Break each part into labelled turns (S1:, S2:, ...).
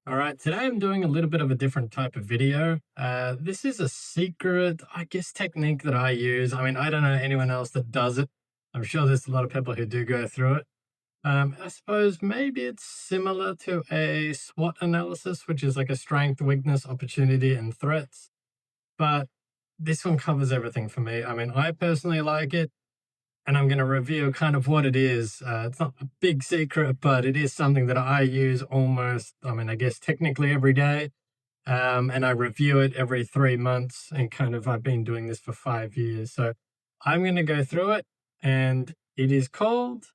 S1: All right, today I'm doing a little bit of a different type of video. This is a secret, I guess, technique that I use. I mean, I don't know anyone else that does it. I'm sure there's a lot of people who do go through it. I suppose maybe it's similar to a SWOT analysis, which is like a strength, weakness, opportunity, and threats. But this one covers everything for me. I mean, I personally like it and I'm going to review kind of what it is. It's not a big secret, but it is something that I use almost, I mean, I guess technically every day. And I review it every 3 months. And kind of, I've been doing this for 5 years. So I'm going to go through it. And it is called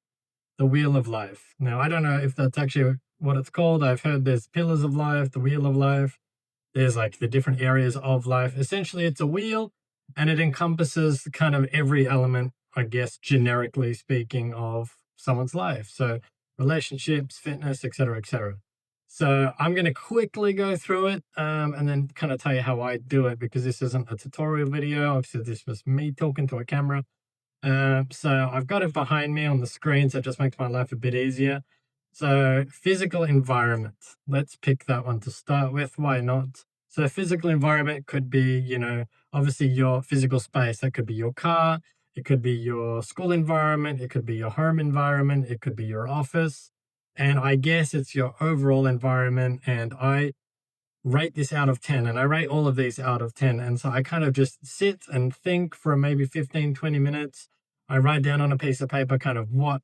S1: the Wheel of Life. Now, I don't know if that's actually what it's called. I've heard there's pillars of life, the Wheel of Life. There's like the different areas of life. Essentially, it's a wheel and it encompasses kind of every element, I guess, generically speaking, of someone's life. So relationships, fitness, etc., etc. So I'm going to quickly go through it and then kind of tell you how I do it because this isn't a tutorial video. Obviously, this was me talking to a camera. So I've got it behind me on the screen, so it just makes my life a bit easier. So physical environment, let's pick that one to start with. Why not? So physical environment could be, obviously your physical space. That could be your car. It could be your school environment. It could be your home environment. It could be your office. And I guess it's your overall environment. And I rate this out of 10 and I rate all of these out of 10. And so I kind of just sit and think for maybe 15, 20 minutes. I write down on a piece of paper kind of what,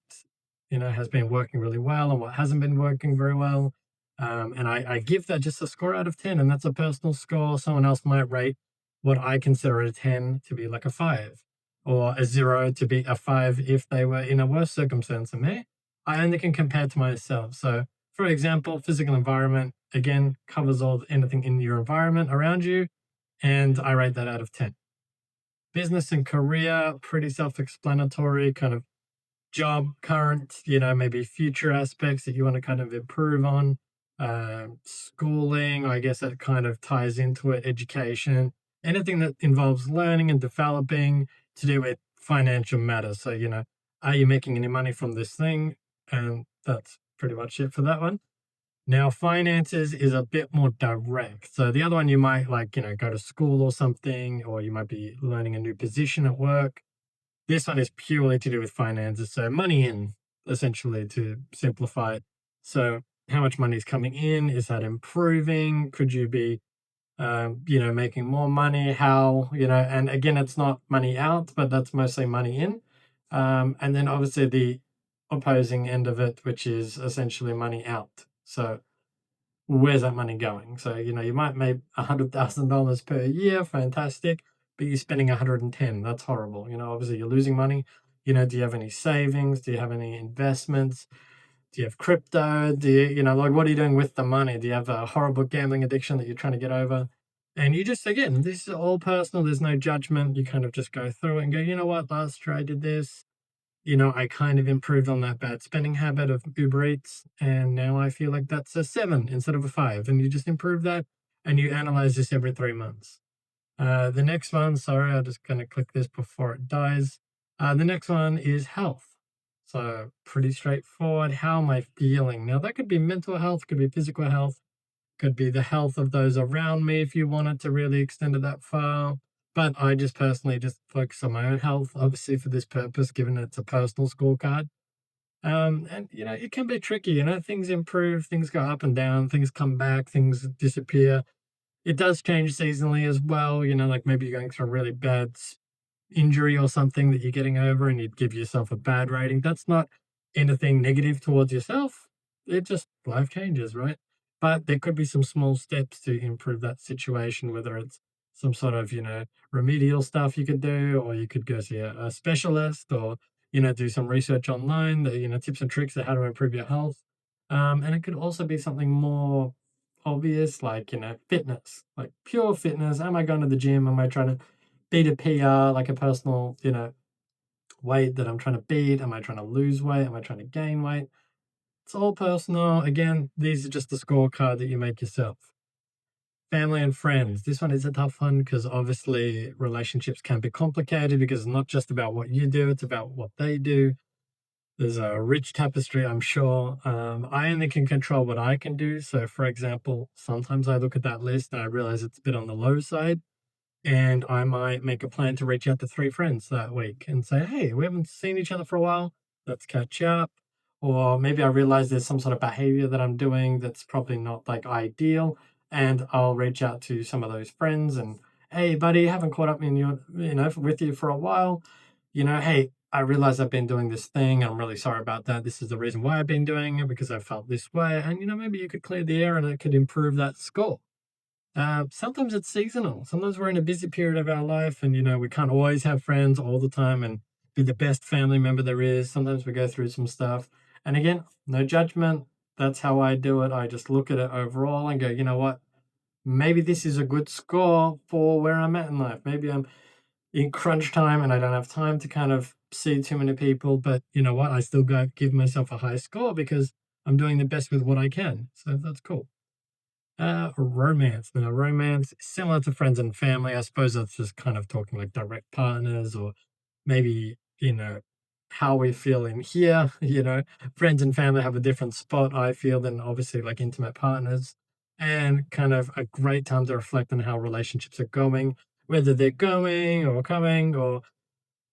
S1: has been working really well and what hasn't been working very well. And I give that just a score out of 10, and that's a personal score. Someone else might rate what I consider a 10 to be like a 5 or a 0 to be a 5 if they were in a worse circumstance than me. I only can compare to myself. So for example, physical environment, again, covers all anything in your environment around you, and I rate that out of 10. Business and career, pretty self-explanatory, kind of job, current, maybe future aspects that you want to kind of improve on. Schooling, I guess that kind of ties into it, education, anything that involves learning and developing to do with financial matters. So, are you making any money from this thing? And that's pretty much it for that one. Now, finances is a bit more direct. So the other one, you might like, go to school or something, or you might be learning a new position at work. This one is purely to do with finances. So money in, essentially, to simplify it. So how much money is coming in? Is that improving? Could you be, making more money? How, and again, it's not money out, but that's mostly money in. And then obviously the opposing end of it, which is essentially money out. So where's that money going? So, you might make $100,000 per year, fantastic, but you're spending 110. That's horrible. Obviously you're losing money. Do you have any savings? Do you have any investments? Do you have crypto? Do you, like what are you doing with the money? Do you have a horrible gambling addiction that you're trying to get over? And you just, again, this is all personal. There's no judgment. You kind of just go through it and go, you know what, last year I did this. I kind of improved on that bad spending habit of Uber Eats, and now I feel like that's a 7 instead of a 5. And you just improve that, and you analyze this every 3 months. The next one, sorry, I'm just going to click this before it dies. The next one is health. So pretty straightforward. How am I feeling? Now, that could be mental health, could be physical health, could be the health of those around me if you wanted to really extend it that far. But I just personally just focus on my own health, obviously for this purpose, given it's a personal scorecard. And it can be tricky, things improve, things go up and down, things come back, things disappear. It does change seasonally as well, like maybe you're going through a really bad injury or something that you're getting over and you'd give yourself a bad rating. That's not anything negative towards yourself. It just life changes, right? But there could be some small steps to improve that situation, whether it's some sort of, remedial stuff you could do, or you could go see a specialist or, do some research online, the, tips and tricks of how to improve your health. And it could also be something more obvious, like, fitness, like pure fitness. Am I going to the gym? Am I trying to beat a PR, like a personal, weight that I'm trying to beat? Am I trying to lose weight? Am I trying to gain weight? It's all personal. Again, these are just the scorecard that you make yourself. Family and friends. This one is a tough one because obviously relationships can be complicated because it's not just about what you do, it's about what they do. There's a rich tapestry, I'm sure. I only can control what I can do. So, for example, sometimes I look at that list and I realize it's a bit on the low side, and I might make a plan to reach out to 3 friends that week and say, "Hey, we haven't seen each other for a while. Let's catch up." Or maybe I realize there's some sort of behavior that I'm doing that's probably not like ideal, and I'll reach out to some of those friends and, "Hey, buddy, haven't caught up in with you for a while. Hey, I realize I've been doing this thing. I'm really sorry about that. This is the reason why I've been doing it because I felt this way. And, maybe you could clear the air and it could improve that score." Sometimes it's seasonal. Sometimes we're in a busy period of our life, and we can't always have friends all the time and be the best family member there is. Sometimes we go through some stuff. And again, no judgment. That's how I do it. I just look at it overall and go, you know what? Maybe this is a good score for where I'm at in life. Maybe I'm in crunch time and I don't have time to kind of see too many people, but you know what? I still go give myself a high score because I'm doing the best with what I can. So that's cool. Romance. Now, romance, similar to friends and family, I suppose that's just kind of talking like direct partners or maybe, how we feel in here. Friends and family have a different spot, I feel, than obviously like intimate partners, and kind of a great time to reflect on how relationships are going, whether they're going or coming or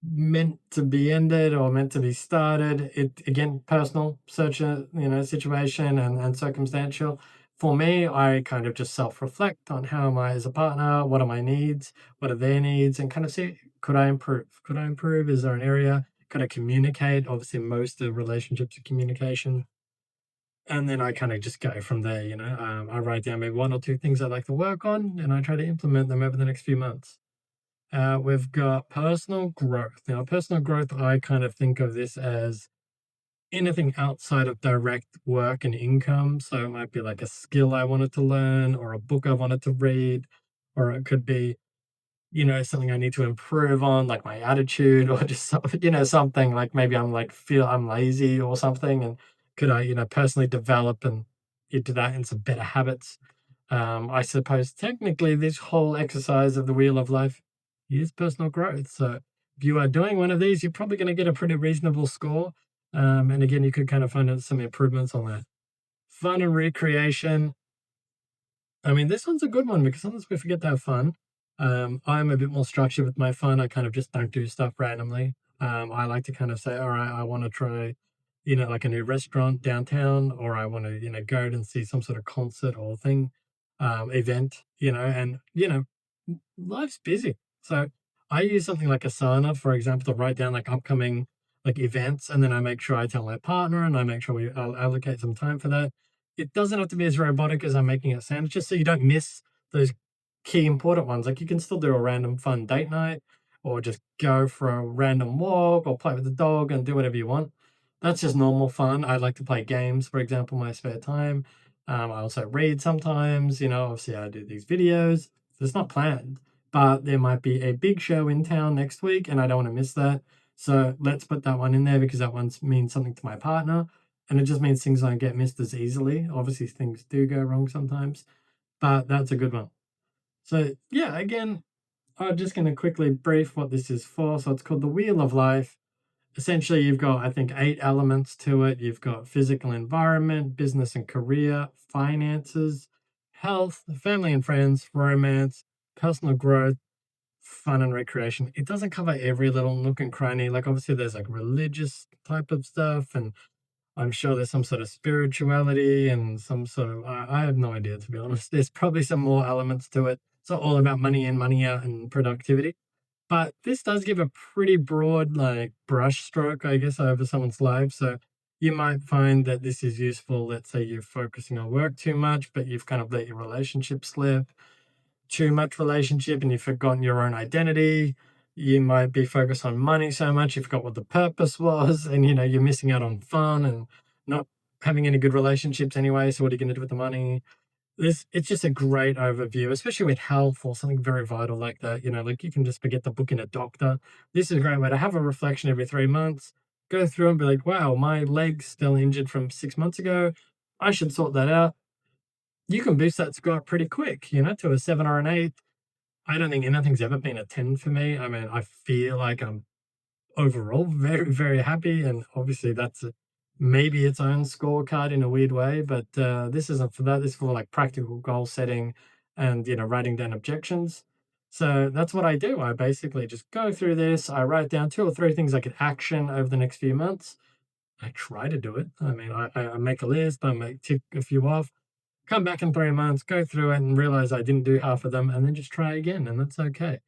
S1: meant to be ended or meant to be started. It again, personal search, situation and circumstantial. For me, I kind of just self-reflect on how am I as a partner, what are my needs, what are their needs, and kind of see could I improve? Could I improve? Is there an area? Could I communicate? Obviously, most of relationships are communication. And then I kind of just go from there, I write down maybe one or two things I'd like to work on, and I try to implement them over the next few months. We've got personal growth. Now, personal growth, I kind of think of this as anything outside of direct work and income. So it might be like a skill I wanted to learn, or a book I wanted to read, or it could be, something I need to improve on, like my attitude, or just something like maybe I'm like feel I'm lazy or something, and could I, personally develop and into that and some better habits. I suppose technically this whole exercise of the wheel of life is personal growth. So if you are doing one of these, you're probably going to get a pretty reasonable score. And again, you could kind of find out some improvements on that. Fun and recreation. I mean, this one's a good one because sometimes we forget to have fun. I'm a bit more structured with my fun. I kind of just don't do stuff randomly. I like to kind of say, all right, I want to try, like a new restaurant downtown, or I want to, go and see some sort of concert or thing, event, and, life's busy. So I use something like Asana, for example, to write down like upcoming like events, and then I make sure I tell my partner and I make sure I'll allocate some time for that. It doesn't have to be as robotic as I'm making it sound, just so you don't miss those key important ones. Like you can still do a random fun date night or just go for a random walk or play with the dog and do whatever you want. That's just normal fun. I like to play games, for example, in my spare time. I also read sometimes, obviously I do these videos. So it's not planned, but there might be a big show in town next week and I don't want to miss that. So let's put that one in there because that one means something to my partner. And it just means things don't get missed as easily. Obviously, things do go wrong sometimes, but that's a good one. So, yeah, again, I'm just going to quickly brief what this is for. So, it's called the Wheel of Life. Essentially, you've got, I think, 8 elements to it. You've got physical environment, business and career, finances, health, family and friends, romance, personal growth, fun and recreation. It doesn't cover every little nook and cranny. Like, obviously, there's like religious type of stuff, and I'm sure there's some sort of spirituality and some sort of, I have no idea, to be honest. There's probably some more elements to it. It's not all about money in, money out, and productivity. But this does give a pretty broad, like, brush stroke, I guess, over someone's life. So you might find that this is useful. Let's say you're focusing on work too much, but you've kind of let your relationship slip, too much relationship, and you've forgotten your own identity. You might be focused on money so much you forgot what the purpose was, and you're missing out on fun and not having any good relationships anyway. So what are you going to do with the money? This It's just a great overview, especially with health or something very vital like that. Like you can just forget the book in a doctor. This is a great way to have a reflection every 3 months, go through and be like, wow, my leg's still injured from 6 months ago. I should sort that out. You can boost that score up pretty quick, to a 7 or an 8. I don't think anything's ever been a 10 for me. I mean, I feel like I'm overall very, very happy. And obviously, that's maybe its own scorecard in a weird way, but this isn't for that. This is for like practical goal setting and, writing down objections. So that's what I do. I basically just go through this. I write down two or three things I could action over the next few months. I try to do it. I mean, I make a list, I make tick a few off, come back in 3 months, go through it and realize I didn't do half of them, and then just try again. And that's okay.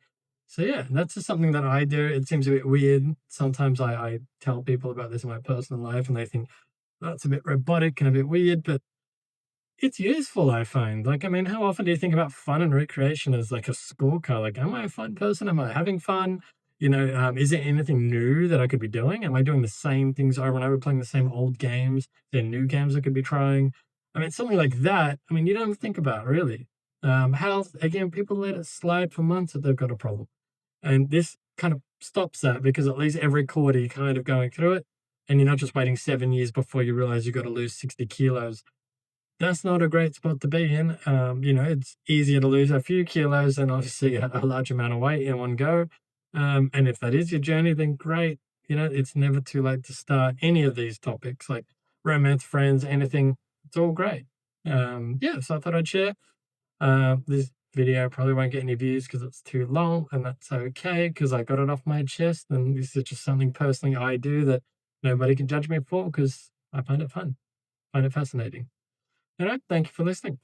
S1: So yeah, that's just something that I do. It seems a bit weird. Sometimes I tell people about this in my personal life and they think that's a bit robotic and a bit weird, but it's useful, I find. Like, I mean, how often do you think about fun and recreation as like a scorecard? Like, am I a fun person? Am I having fun? Is there anything new that I could be doing? Am I doing the same things over and over, playing the same old games? Is there new games I could be trying? I mean, something like that. I mean, you don't think about really. Health, again, people let it slide for months that they've got a problem. And this kind of stops that because at least every quarter you're kind of going through it and you're not just waiting 7 years before you realize you've got to lose 60 kilos. That's not a great spot to be in. It's easier to lose a few kilos than obviously a large amount of weight in one go. And if that is your journey, then great. It's never too late to start any of these topics like romance, friends, anything. It's all great. Yeah, so I thought I'd share. This video probably won't get any views because it's too long, and that's okay because I got it off my chest. And this is just something personally I do that nobody can judge me for because I find it fun, find it fascinating. Thank you for listening.